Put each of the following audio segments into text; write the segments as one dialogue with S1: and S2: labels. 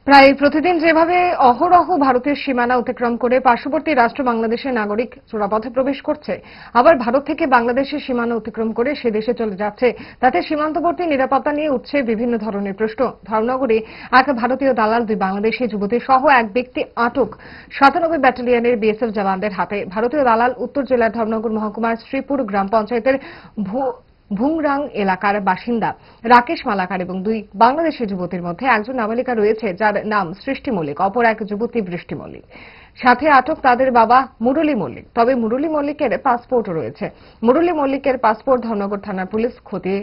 S1: প্রায় প্রতিদিন যেভাবে অহরহ ভারতের সীমানা অতিক্রম করে পার্শ্ববর্তী রাষ্ট্র বাংলাদেশের নাগরিক চোরাপথে প্রবেশ করছে, আবার ভারত থেকে বাংলাদেশের সীমানা অতিক্রম করে সে দেশে চলে যাচ্ছে, তাতে সীমান্তবর্তী নিরাপত্তা নিয়ে উঠছে বিভিন্ন ধরনের প্রশ্ন। ধর্মনগরে এক ভারতীয় দালাল, দুই বাংলাদেশি যুবতী সহ এক ব্যক্তি আটক। 97 ব্যাটালিয়নের বিএসএফ জওয়ানদের হাতে। ভারতীয় দালাল উত্তর জেলার ধর্মনগর মহকুমার শ্রীপুর গ্রাম পঞ্চায়েতের ভুংরাং এলাকার বাসিন্দা রাকেশ মালাকার এবং দুই বাংলাদেশি যুবতীর মধ্যে একজন নাবালিকা রয়েছে, যার নাম সৃষ্টি মল্লিক, অপর এক যুবতী বৃষ্টি মল্লিক। সাথে আটক তাদের বাবা মুরলী মল্লিক। তবে মুরলী মল্লিকের পাসপোর্ট রয়েছে। মুরলী মল্লিকের পাসপোর্ট ধর্মনগর থানার পুলিশ খতিয়ে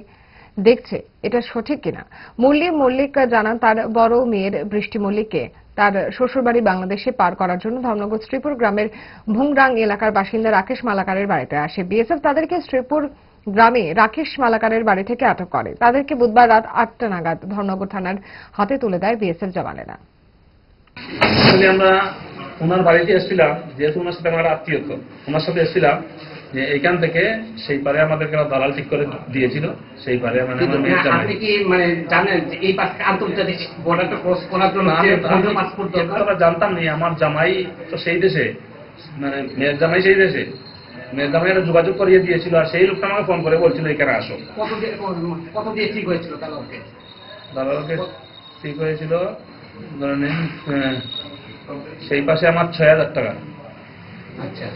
S1: দেখছে এটা সঠিক কিনা। মুরলী মল্লিক জানান, তার বড় মেয়ের বৃষ্টি মল্লিককে তার শ্বশুরবাড়ি বাংলাদেশে পার করার জন্য ধর্মনগর শ্রীপুর গ্রামের ভুংরাং এলাকার বাসিন্দা রাকেশ মালাকারের বাড়িতে আসে। বিএসএফ তাদেরকে শ্রীপুর গ্রামে রাকেশ মালাকারের বাড়ি থেকে আটক করে। তাদেরকে বুধবার রাত 8টা নাগাদ ধর্মনগর থানার হাতে তুলে দেয় বিএসএফ জওয়ানেরা।
S2: আমরা ওনার বাড়িতে এসেছিলাম, যেহেতু ওনার সাথে আমার আত্মীয়তা, ওনার সাথে এসেছিলাম যে এইখান থেকে সেই পারে আমাদেরকে দালাল ঠিক করে দিয়েছিল। সেই পারে
S3: আপনি কি জানেন যে এই পাশে আন্তর্জাতিক বর্ডারটা ক্রস করার জন্য পাসপোর্ট দরকার?
S2: আমরা জানতাম না। আমার জামাই তো সেই দেশে, মেয়ের জামাই সেই দেশে, মেয়ের জামাই যোগাযোগ করিয়ে দিয়েছিল। আর সেই লোকটা আমাকে ফোন করে বলছিল এখানে আসো।
S3: কত দিয়ে ঠিক হয়েছিল দালালকে?
S2: দালালকে ঠিক হয়েছিল ধরে নিন সেই পাশে আমার 6,000 টাকা।
S3: আচ্ছা,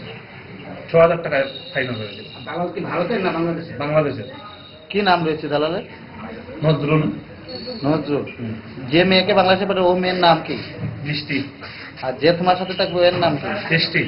S2: 6,000 টাকায় ফাইনাল হয়েছিল।
S3: দালাল কি ভারতের না বাংলাদেশের?
S2: বাংলাদেশের।
S4: কি নাম রয়েছে দালালের?
S2: নজরুল।
S4: নজরুল। যে মেয়েকে বাংলাদেশে পাঠাবে ও মেয়ের নাম কি?
S2: বৃষ্টি।
S4: আর যে তোমার সাথে থাকবে এর নাম কি?
S2: বৃষ্টি।